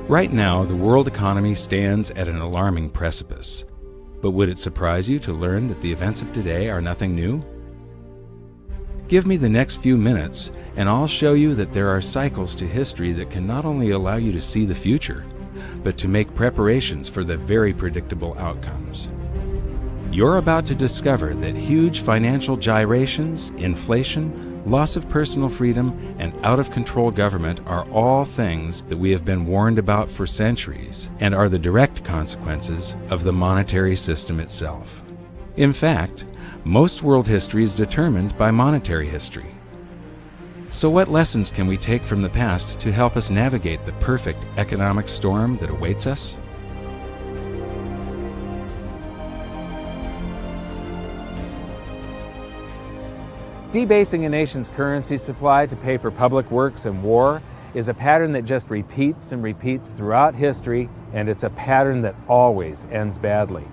Right now, the world economy stands at an alarming precipice. But would it surprise you to learn that the events of today are nothing new? Give me the next few minutes, and I'll show you that there are cycles to history that can not only allow you to see the future, but to make preparations for the very predictable outcomes. You're about to discover that huge financial gyrations, inflation, loss of personal freedom, and out-of-control government are all things that we have been warned about for centuries and are the direct consequences of the monetary system itself. In fact, most world history is determined by monetary history. So what lessons can we take from the past to help us navigate the perfect economic storm that awaits us? Debasing a nation's currency supply to pay for public works and war is a pattern that just repeats and repeats throughout history, and it's a pattern that always ends badly.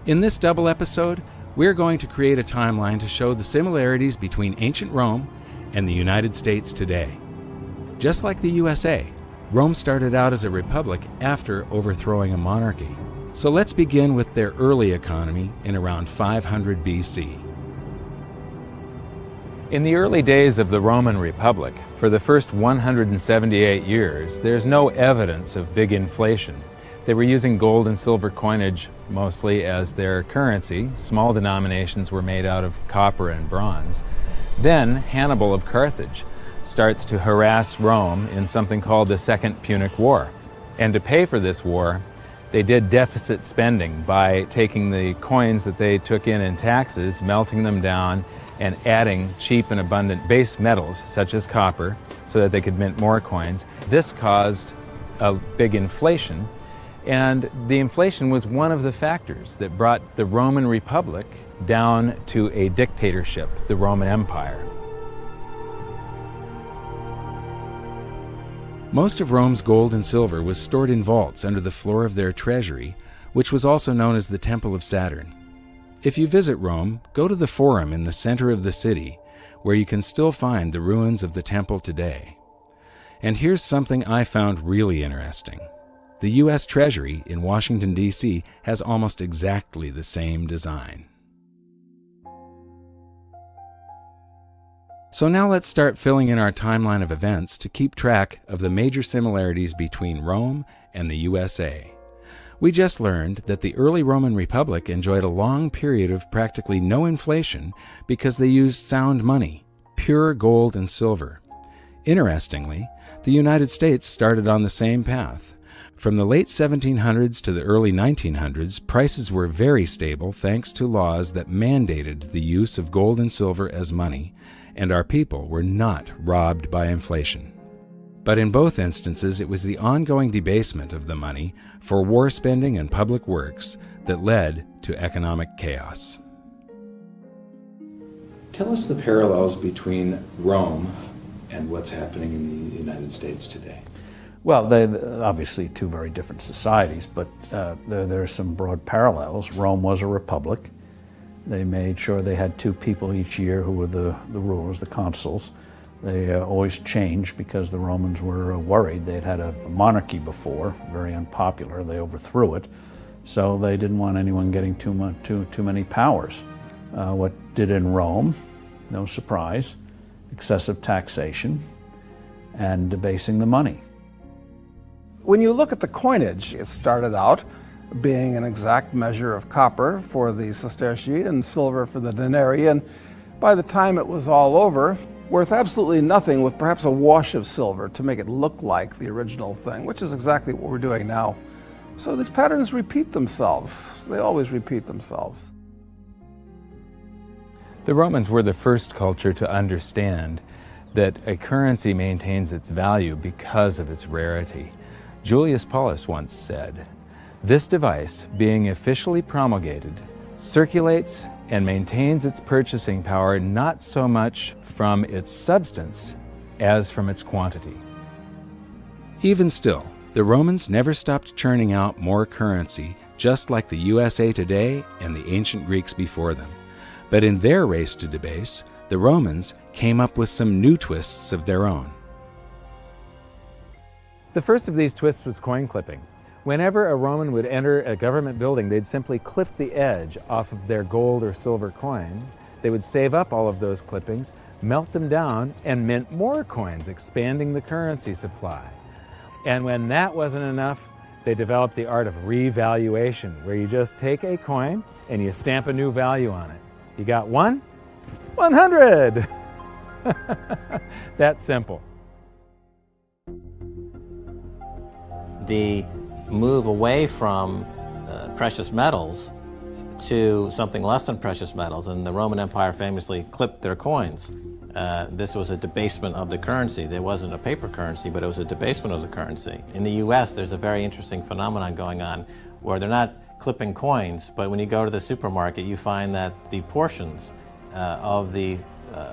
In this double episode, we're going to create a timeline to show the similarities between ancient Rome and the United States today. Just like the USA, Rome started out as a republic after overthrowing a monarchy. So let's begin with their early economy in around 500 BC. In the early days of the Roman Republic, for the first 178 years, there's no evidence of big inflation. They were using gold and silver coinage mostly as their currency. Small denominations were made out of copper and bronze. Then Hannibal of Carthage starts to harass Rome in something called the Second Punic War. And to pay for this war, they did deficit spending by taking the coins that they took in taxes, melting them down, and adding cheap and abundant base metals such as copper so that they could mint more coins. This caused a big inflation, and the inflation was one of the factors that brought the Roman Republic down to a dictatorship, the Roman Empire. Most of Rome's gold and silver was stored in vaults under the floor of their treasury, which was also known as the Temple of Saturn. If you visit Rome, go to the Forum in the center of the city, where you can still find the ruins of the temple today. And here's something I found really interesting. The U.S. Treasury in Washington, D.C. has almost exactly the same design. So now let's start filling in our timeline of events to keep track of the major similarities between Rome and the USA. We just learned that the early Roman Republic enjoyed a long period of practically no inflation because they used sound money, pure gold and silver. Interestingly, the United States started on the same path. From the late 1700s to the early 1900s, prices were very stable thanks to laws that mandated the use of gold and silver as money, and our people were not robbed by inflation. But in both instances, it was the ongoing debasement of the money for war spending and public works that led to economic chaos. Tell us the parallels between Rome and what's happening in the United States today. Well, they're obviously two very different societies, but there are some broad parallels. Rome was a republic. They made sure they had two people each year who were the rulers, the consuls. They always changed because the Romans were worried. They'd had a monarchy before, very unpopular. They overthrew it, so they didn't want anyone getting too many powers. What did in Rome? No surprise, excessive taxation and debasing the money. When you look at the coinage, it started out being an exact measure of copper for the sestertii and silver for the denarii, and by the time it was all over, worth absolutely nothing with perhaps a wash of silver to make it look like the original thing, which is exactly what we're doing now. So these patterns repeat themselves. They always repeat themselves. The Romans were the first culture to understand that a currency maintains its value because of its rarity. Julius Paulus once said, "This device, being officially promulgated, circulates and maintains its purchasing power not so much from its substance as from its quantity." Even still, the Romans never stopped churning out more currency, just like the USA today and the ancient Greeks before them. But in their race to debase, the Romans came up with some new twists of their own. The first of these twists was coin clipping. Whenever a Roman would enter a government building, they'd simply clip the edge off of their gold or silver coin. They would save up all of those clippings, melt them down, and mint more coins, expanding the currency supply. And when that wasn't enough, they developed the art of revaluation, where you just take a coin and you stamp a new value on it. You got 100! That simple. The move away from precious metals to something less than precious metals, and the Roman Empire famously clipped their coins. This was a debasement of the currency. There wasn't a paper currency, but it was a debasement of the currency. In the US, there's a very interesting phenomenon going on where they're not clipping coins, but when you go to the supermarket, you find that the portions of the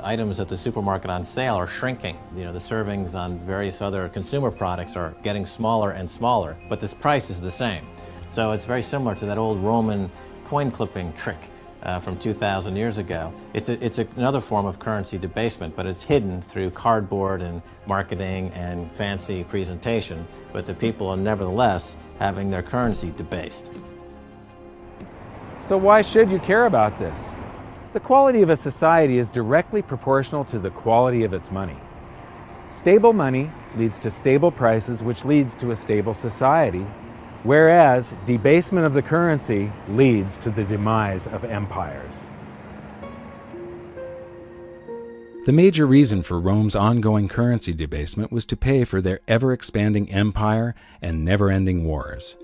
items at the supermarket on sale are shrinking. You know, the servings on various other consumer products are getting smaller and smaller, but this price is the same. So it's very similar to that old Roman coin clipping trick from 2,000 years ago. It's another form of currency debasement, but it's hidden through cardboard and marketing and fancy presentation, but the people are nevertheless having their currency debased. So why should you care about this? The quality of a society is directly proportional to the quality of its money. Stable money leads to stable prices, which leads to a stable society, whereas debasement of the currency leads to the demise of empires. The major reason for Rome's ongoing currency debasement was to pay for their ever-expanding empire and never-ending wars.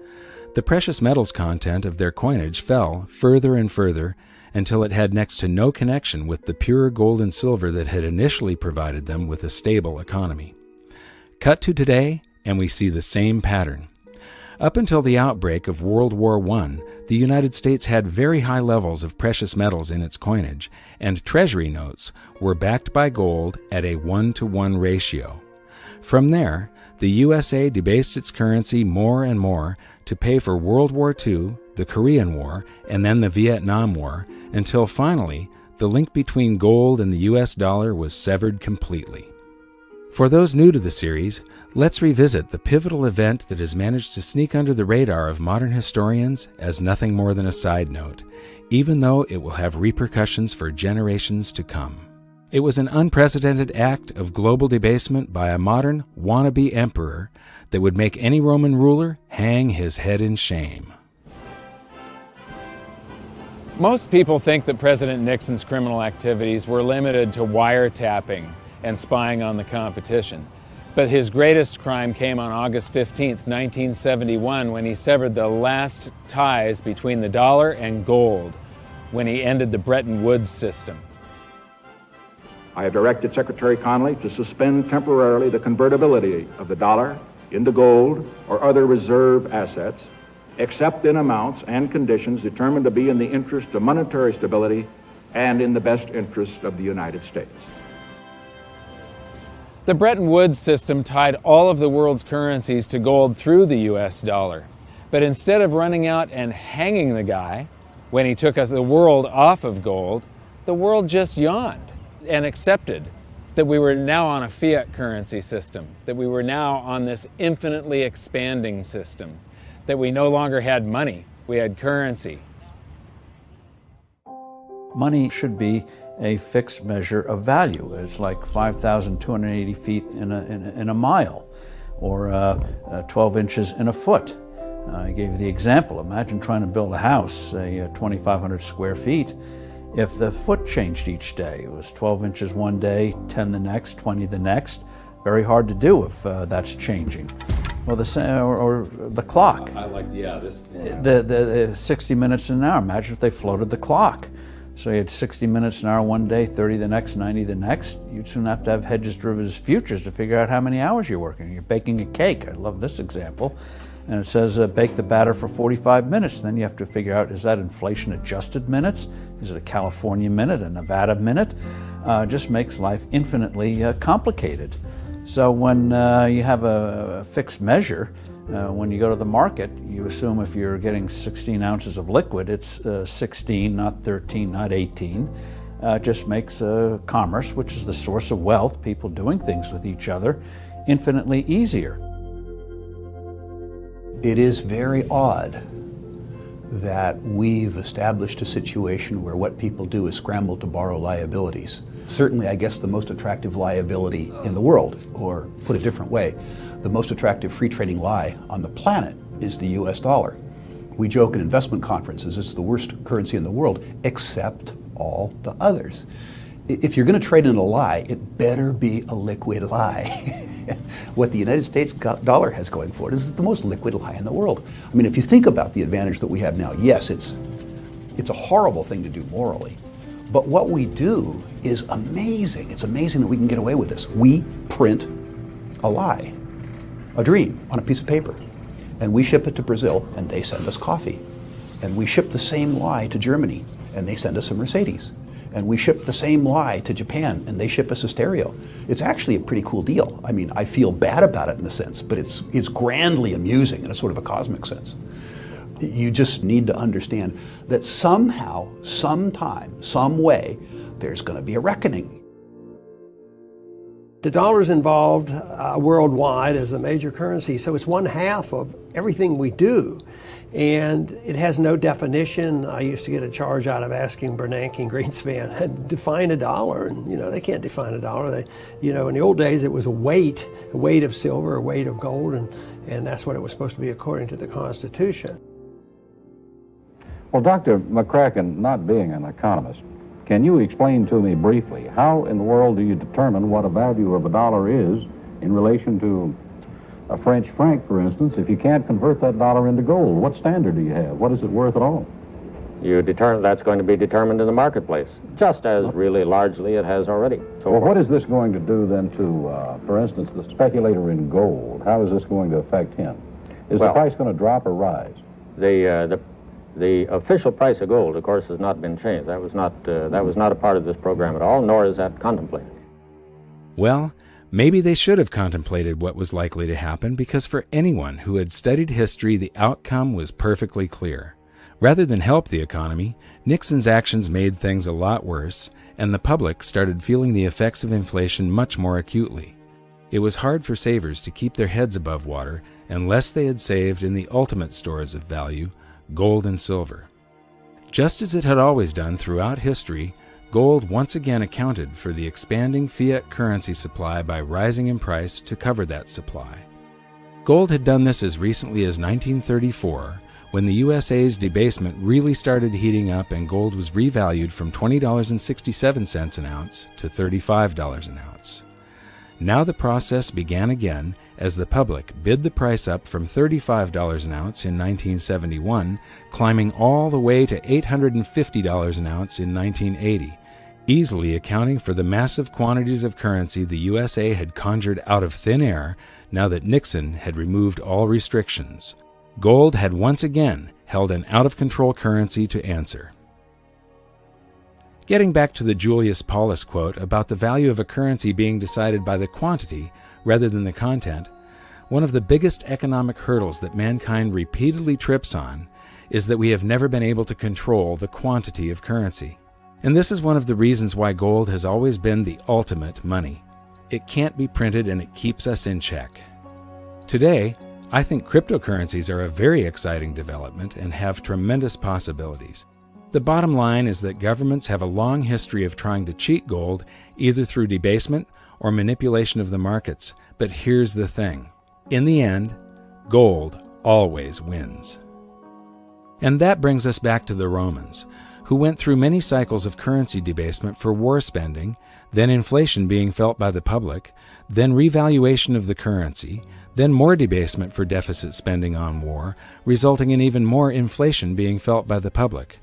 The precious metals content of their coinage fell further and further until it had next to no connection with the pure gold and silver that had initially provided them with a stable economy. Cut to today, and we see the same pattern. Up until the outbreak of World War I, the United States had very high levels of precious metals in its coinage, and treasury notes were backed by gold at a 1-to-1 ratio. From there, the USA debased its currency more and more to pay for World War II, the Korean War, and then the Vietnam War, until finally, the link between gold and the US dollar was severed completely. For those new to the series, let's revisit the pivotal event that has managed to sneak under the radar of modern historians as nothing more than a side note, even though it will have repercussions for generations to come. It was an unprecedented act of global debasement by a modern wannabe emperor that would make any Roman ruler hang his head in shame. Most people think that President Nixon's criminal activities were limited to wiretapping and spying on the competition. But his greatest crime came on August 15th, 1971, when he severed the last ties between the dollar and gold, when he ended the Bretton Woods system. I have directed Secretary Connally to suspend temporarily the convertibility of the dollar into gold or other reserve assets, except in amounts and conditions determined to be in the interest of monetary stability and in the best interest of the United States. The Bretton Woods system tied all of the world's currencies to gold through the US dollar. But instead of running out and hanging the guy when he took the world off of gold, the world just yawned and accepted that we were now on a fiat currency system, that we were now on this infinitely expanding system, that we no longer had money, we had currency. Money should be a fixed measure of value. It's like 5,280 feet in a mile, or 12 inches in a foot. I gave you the example. Imagine trying to build a house, say 2,500 square feet. If the foot changed each day, it was 12 inches one day, 10 the next, 20 the next. Very hard to do if that's changing. Well, the clock. I like, yeah, this. The 60 minutes an hour. Imagine if they floated the clock. So you had 60 minutes an hour one day, 30 the next, 90 the next. You'd soon have to have hedges, derivatives, futures to figure out how many hours you're working. You're baking a cake. I love this example. And it says bake the batter for 45 minutes. Then you have to figure out, is that inflation adjusted minutes? Is it a California minute, a Nevada minute? Just makes life infinitely complicated. So when you have a fixed measure, when you go to the market, you assume if you're getting 16 ounces of liquid, it's 16, not 13, not 18. Just makes commerce, which is the source of wealth, people doing things with each other, infinitely easier. It is very odd that we've established a situation where what people do is scramble to borrow liabilities. Certainly, I guess the most attractive liability in the world, or put a different way, the most attractive free trading lie on the planet is the US dollar. We joke in investment conferences it's the worst currency in the world, except all the others. If you're going to trade in a lie, it better be a liquid lie. What the United States dollar has going for it is the most liquid lie in the world. I mean, if you think about the advantage that we have now, yes, it's a horrible thing to do morally, but what we do is amazing. It's amazing that we can get away with this. We print a lie, a dream, on a piece of paper, and we ship it to Brazil, and they send us coffee. And we ship the same lie to Germany, and they send us a Mercedes. And we ship the same lie to Japan, and they ship us a stereo. It's actually a pretty cool deal. I mean, I feel bad about it in a sense, but it's grandly amusing in a sort of a cosmic sense. You just need to understand that somehow, sometime, some way, there's going to be a reckoning. The dollar's involved worldwide as a major currency, so it's 1/2 of everything we do. And it has no definition. I used to get a charge out of asking Bernanke and Greenspan, define a dollar. And, they can't define a dollar. In the old days, it was a weight of silver, a weight of gold, and that's what it was supposed to be according to the Constitution. Well, Dr. McCracken, not being an economist, can you explain to me briefly how in the world do you determine what a value of a dollar is in relation to a French franc, for instance, if you can't convert that dollar into gold? What standard do you have? What is it worth at all? You determine that's going to be determined in the marketplace, just as really largely it has already. So well, what is this going to do then to, for instance, the speculator in gold? How is this going to affect him? Is the price going to drop or rise? The official price of gold, of course, has not been changed. That was not a part of this program at all, nor is that contemplated. Well, maybe they should have contemplated what was likely to happen, because for anyone who had studied history, the outcome was perfectly clear. Rather than help the economy, Nixon's actions made things a lot worse, and the public started feeling the effects of inflation much more acutely. It was hard for savers to keep their heads above water unless they had saved in the ultimate stores of value, gold and silver. Just as it had always done throughout history, gold once again accounted for the expanding fiat currency supply by rising in price to cover that supply. Gold had done this as recently as 1934, when the USA's debasement really started heating up and gold was revalued from $20.67 an ounce to $35 an ounce. Now the process began again as the public bid the price up from $35 an ounce in 1971, climbing all the way to $850 an ounce in 1980, easily accounting for the massive quantities of currency the USA had conjured out of thin air now that Nixon had removed all restrictions. Gold had once again held an out-of-control currency to answer. Getting back to the Julius Paulus quote about the value of a currency being decided by the quantity rather than the content, one of the biggest economic hurdles that mankind repeatedly trips on is that we have never been able to control the quantity of currency. And this is one of the reasons why gold has always been the ultimate money. It can't be printed and it keeps us in check. Today, I think cryptocurrencies are a very exciting development and have tremendous possibilities. The bottom line is that governments have a long history of trying to cheat gold, either through debasement or manipulation of the markets. But here's the thing. In the end, gold always wins. And that brings us back to the Romans, who went through many cycles of currency debasement for war spending, then inflation being felt by the public, then revaluation of the currency, then more debasement for deficit spending on war, resulting in even more inflation being felt by the public.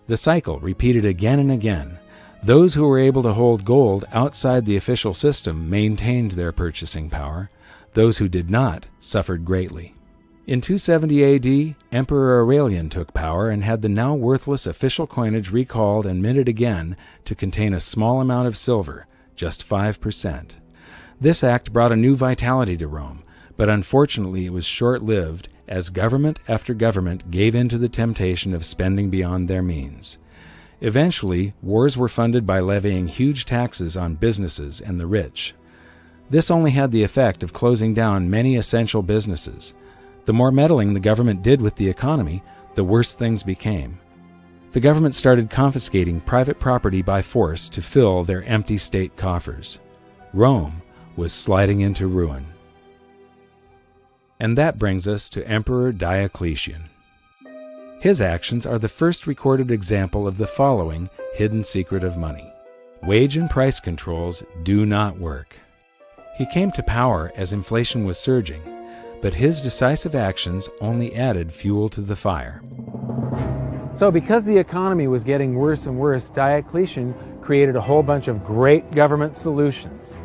The cycle repeated again and again. Those who were able to hold gold outside the official system maintained their purchasing power. Those who did not suffered greatly. In 270 AD, Emperor Aurelian took power and had the now worthless official coinage recalled and minted again to contain a small amount of silver, just 5%. This act brought a new vitality to Rome, but unfortunately it was short-lived as government after government gave in to the temptation of spending beyond their means. Eventually, wars were funded by levying huge taxes on businesses and the rich. This only had the effect of closing down many essential businesses. The more meddling the government did with the economy, the worse things became. The government started confiscating private property by force to fill their empty state coffers. Rome was sliding into ruin. And that brings us to Emperor Diocletian. His actions are the first recorded example of the following hidden secret of money. Wage and price controls do not work. He came to power as inflation was surging, but his decisive actions only added fuel to the fire. So because the economy was getting worse and worse, Diocletian created a whole bunch of great government solutions.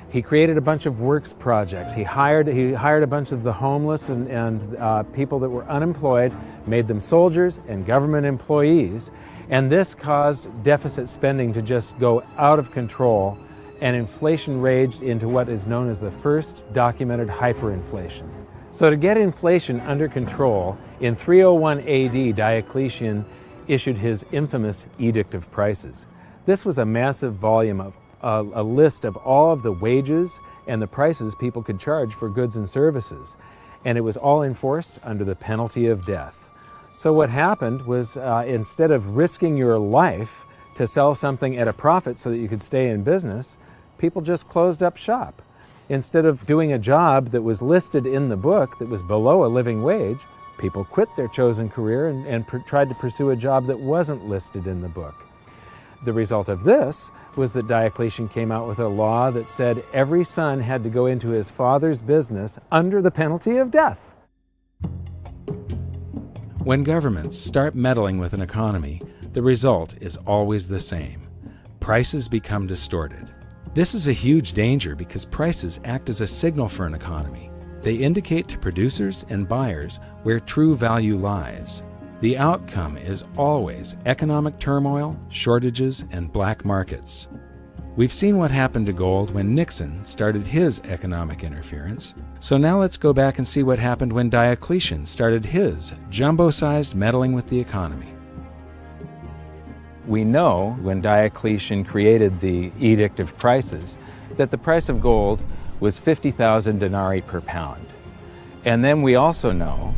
He created a bunch of works projects. He hired a bunch of the homeless and people that were unemployed, made them soldiers and government employees, and this caused deficit spending to just go out of control, and inflation raged into what is known as the first documented hyperinflation. So to get inflation under control, in 301 AD, Diocletian issued his infamous Edict of Prices. This was a massive volume of a list of all of the wages and the prices people could charge for goods and services. And it was all enforced under the penalty of death. So what happened was instead of risking your life to sell something at a profit so that you could stay in business, people just closed up shop. Instead of doing a job that was listed in the book that was below a living wage, people quit their chosen career and tried to pursue a job that wasn't listed in the book. The result of this was that Diocletian came out with a law that said every son had to go into his father's business under the penalty of death. When governments start meddling with an economy, the result is always the same. Prices become distorted. This is a huge danger because prices act as a signal for an economy. They indicate to producers and buyers where true value lies. The outcome is always economic turmoil, shortages, and black markets. We've seen what happened to gold when Nixon started his economic interference, so now let's go back and see what happened when Diocletian started his jumbo-sized meddling with the economy. We know when Diocletian created the Edict of Prices that the price of gold was 50,000 denarii per pound. And then we also know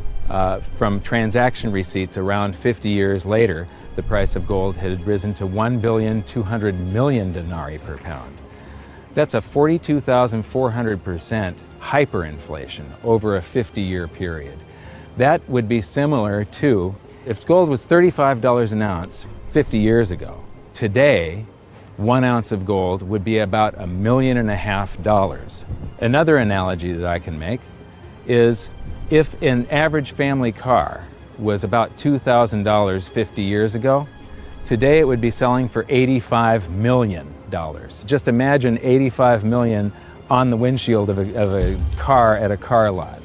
from transaction receipts around 50 years later, the price of gold had risen to 1,200,000,000 denarii per pound. That's a 42,400% hyperinflation over a 50-year period. That would be similar to if gold was $35 an ounce 50 years ago. Today, 1 ounce of gold would be about $1.5 million. Another analogy that I can make is if an average family car was about $2,000 50 years ago, today it would be selling for $85 million. Just imagine $85 million on the windshield of a car at a car lot.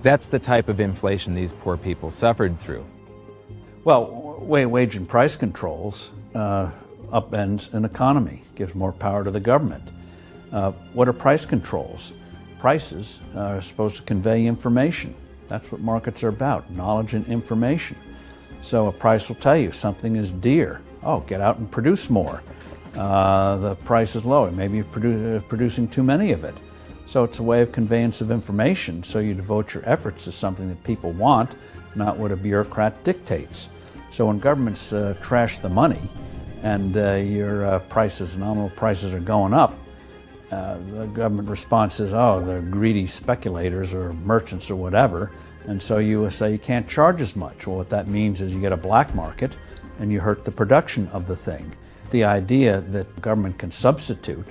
That's the type of inflation these poor people suffered through. Well, wage and price controls upends an economy, gives more power to the government. What are price controls? Prices are supposed to convey information. That's what markets are about, knowledge and information. So a price will tell you something is dear. Oh, get out and produce more. The price is low. Maybe you're producing too many of it. So it's a way of conveyance of information. So you devote your efforts to something that people want, not what a bureaucrat dictates. So when governments trash the money and your prices, nominal prices are going up, the government response is, oh, they're greedy speculators or merchants or whatever, and so you say you can't charge as much. Well, what that means is you get a black market and you hurt the production of the thing. The idea that government can substitute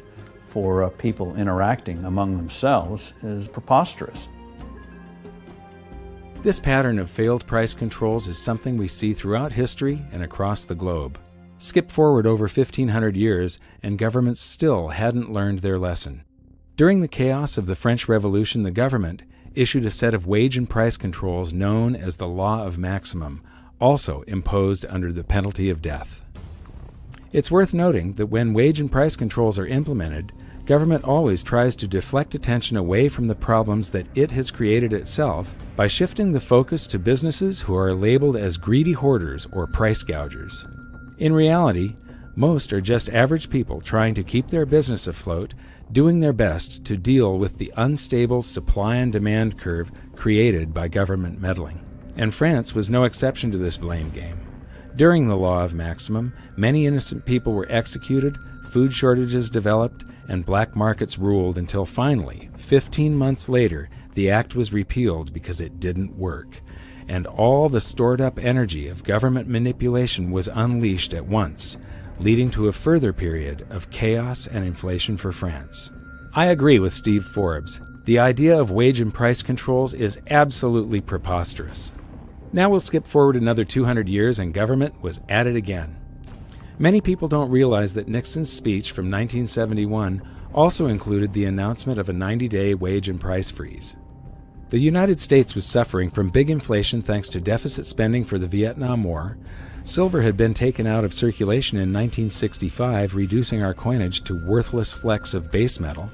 for people interacting among themselves is preposterous. This pattern of failed price controls is something we see throughout history and across the globe. Skip forward over 1,500 years, and governments still hadn't learned their lesson. During the chaos of the French Revolution, the government issued a set of wage and price controls known as the Law of Maximum, also imposed under the penalty of death. It's worth noting that when wage and price controls are implemented, government always tries to deflect attention away from the problems that it has created itself by shifting the focus to businesses who are labeled as greedy hoarders or price gougers. In reality, most are just average people trying to keep their business afloat doing their best to deal with the unstable supply and demand curve created by government meddling. And France was no exception to this blame game. During the law of maximum, many innocent people were executed, food shortages developed, and black markets ruled until finally, 15 months later, the act was repealed because it didn't work. And all the stored-up energy of government manipulation was unleashed at once, leading to a further period of chaos and inflation for France. I agree with Steve Forbes. The idea of wage and price controls is absolutely preposterous. Now we'll skip forward another 200 years and government was at it again. Many people don't realize that Nixon's speech from 1971 also included the announcement of a 90-day wage and price freeze. The United States was suffering from big inflation thanks to deficit spending for the Vietnam War. Silver had been taken out of circulation in 1965, reducing our coinage to worthless flecks of base metal,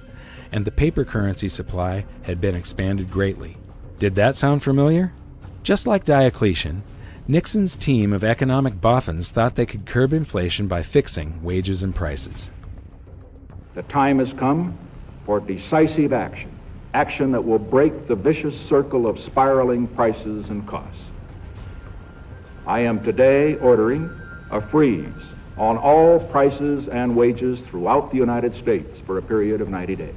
and the paper currency supply had been expanded greatly. Did that sound familiar? Just like Diocletian, Nixon's team of economic boffins thought they could curb inflation by fixing wages and prices. The time has come for decisive action, action that will break the vicious circle of spiraling prices and costs. I am today ordering a freeze on all prices and wages throughout the United States for a period of 90 days.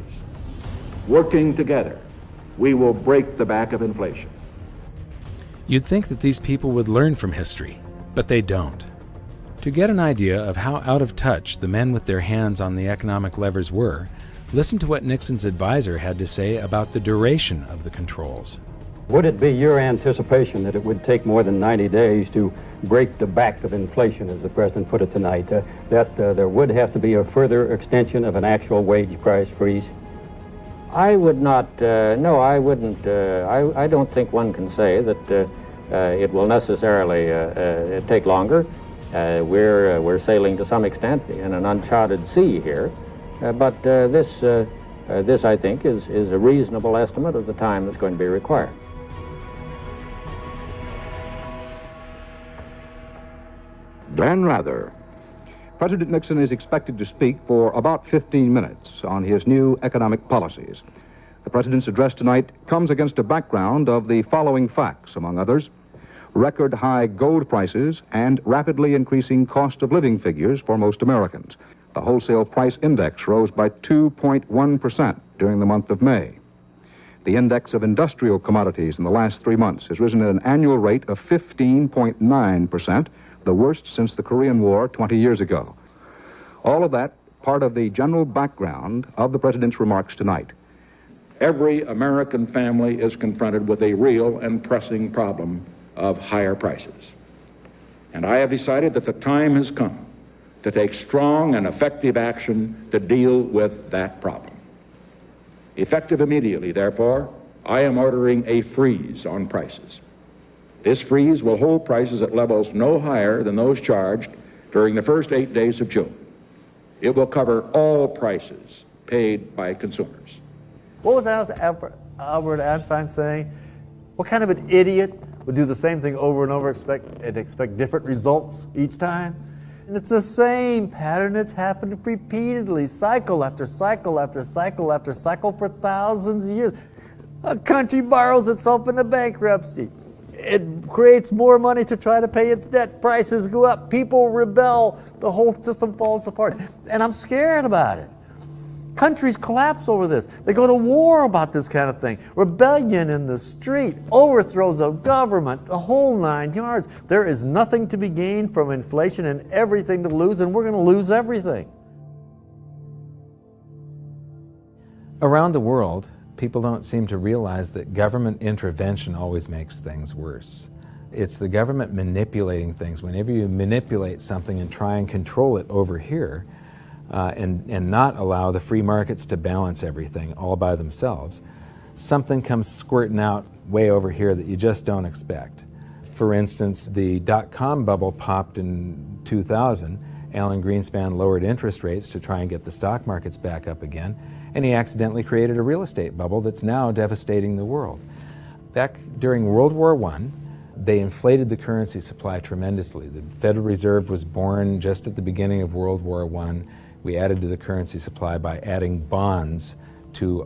Working together, we will break the back of inflation. You'd think that these people would learn from history, but they don't. To get an idea of how out of touch the men with their hands on the economic levers were, listen to what Nixon's advisor had to say about the duration of the controls. Would it be your anticipation that it would take more than 90 days to break the back of inflation, as the President put it tonight, that there would have to be a further extension of an actual wage price freeze? I would not, no, I wouldn't. I don't think one can say that it will necessarily take longer. We're sailing to some extent in an uncharted sea here, but this, I think, is a reasonable estimate of the time that's going to be required. Dan Rather. President Nixon is expected to speak for about 15 minutes on his new economic policies. The President's address tonight comes against a background of the following facts, among others: record high gold prices and rapidly increasing cost of living figures for most Americans. The wholesale price index rose by 2.1% during the month of May. The index of industrial commodities in the last 3 months has risen at an annual rate of 15.9%, the worst since the Korean War 20 years ago. All of that part of the general background of the President's remarks tonight. Every American family is confronted with a real and pressing problem of higher prices. And I have decided that the time has come to take strong and effective action to deal with that problem. Effective immediately, therefore, I am ordering a freeze on prices. This freeze will hold prices at levels no higher than those charged during the first 8 days of June. It will cover all prices paid by consumers. What was Albert Einstein saying? What kind of an idiot would do the same thing over and over and expect different results each time? And it's the same pattern that's happened repeatedly, cycle after cycle after cycle after cycle for thousands of years. A country borrows itself into bankruptcy. It creates more money to try to pay its debt. Prices go up. People rebel. The whole system falls apart. And I'm scared about it. Countries collapse over this. They go to war about this kind of thing. Rebellion in the street, overthrows of government, the whole 9 yards. There is nothing to be gained from inflation and everything to lose, and we're going to lose everything. Around the world, people don't seem to realize that government intervention always makes things worse. It's the government manipulating things. Whenever you manipulate something and try and control it over here, and not allow the free markets to balance everything all by themselves, something comes squirting out way over here that you just don't expect. For instance, the dot-com bubble popped in 2000. Alan Greenspan lowered interest rates to try and get the stock markets back up again, and he accidentally created a real estate bubble that's now devastating the world. Back during World War I, they inflated the currency supply tremendously. The Federal Reserve was born just at the beginning of World War I. We added to the currency supply by adding bonds to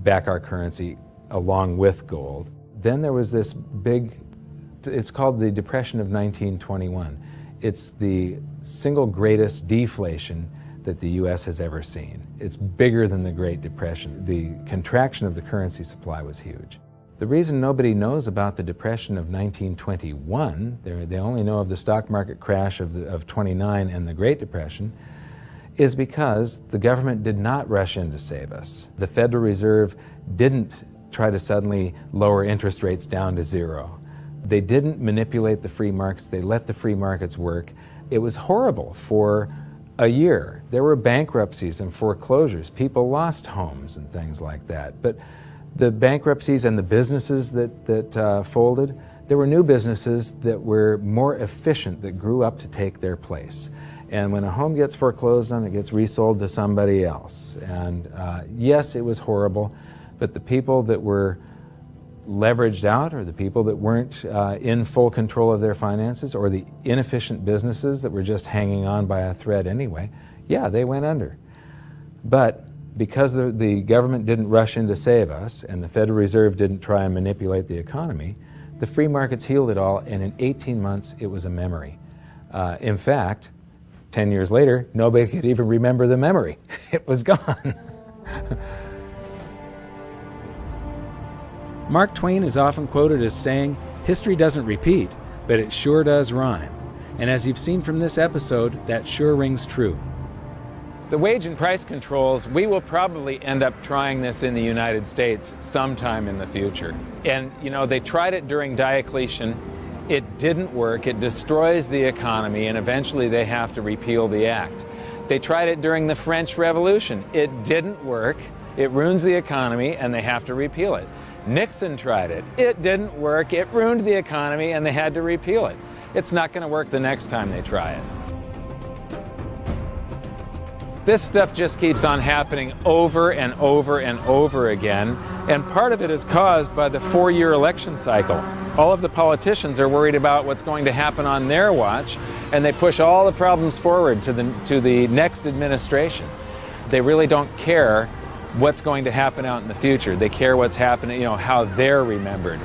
back our currency along with gold. Then there was this big, it's called the Depression of 1921. It's the single greatest deflation that the U.S. has ever seen. It's bigger than the Great Depression. The contraction of the currency supply was huge. The reason nobody knows about the Depression of 1921, they only know of the stock market crash of 29 and the Great Depression, is because the government did not rush in to save us. The Federal Reserve didn't try to suddenly lower interest rates down to zero. They didn't manipulate the free markets. They let the free markets work. It was horrible for a year. There were bankruptcies and foreclosures. People lost homes and things like that. But the bankruptcies and the businesses that folded, there were new businesses that were more efficient, that grew up to take their place. And when a home gets foreclosed on, it gets resold to somebody else. And yes, it was horrible, but the people that were leveraged out, or the people that weren't in full control of their finances, or the inefficient businesses that were just hanging on by a thread anyway, yeah, they went under. But because the government didn't rush in to save us, and the Federal Reserve didn't try and manipulate the economy, the free markets healed it all, and in 18 months it was a memory. In fact, 10 years later, nobody could even remember the memory. It was gone. Mark Twain is often quoted as saying, "History doesn't repeat, but it sure does rhyme." And as you've seen from this episode, that sure rings true. The wage and price controls, we will probably end up trying this in the United States sometime in the future. And, you know, they tried it during Diocletian. It didn't work. It destroys the economy, and eventually they have to repeal the act. They tried it during the French Revolution. It didn't work. It ruins the economy, and they have to repeal it. Nixon tried it. It didn't work. It ruined the economy, and they had to repeal it. It's not going to work the next time they try it. This stuff just keeps on happening over and over and over again, and part of it is caused by the 4-year election cycle. All of the politicians are worried about what's going to happen on their watch, and they push all the problems forward to the next administration. They really don't care what's going to happen out in the future. They care what's happening, you know, how they're remembered.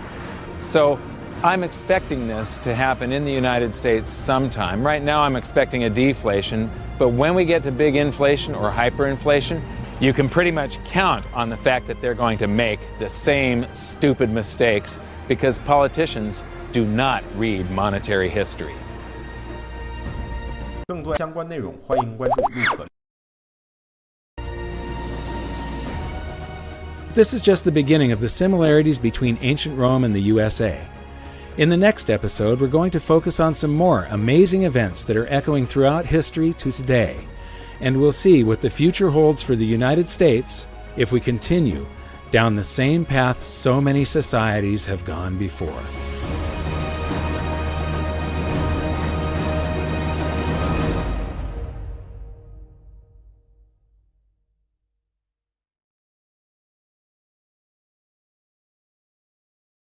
So I'm expecting this to happen in the United States sometime. Right now I'm expecting a deflation, but when we get to big inflation or hyperinflation, you can pretty much count on the fact that they're going to make the same stupid mistakes because politicians do not read monetary history. 更多相关内容，欢迎关注陆可。This is just the beginning of the similarities between ancient Rome and the USA. In the next episode, we're going to focus on some more amazing events that are echoing throughout history to today. And we'll see what the future holds for the United States if we continue down the same path so many societies have gone before.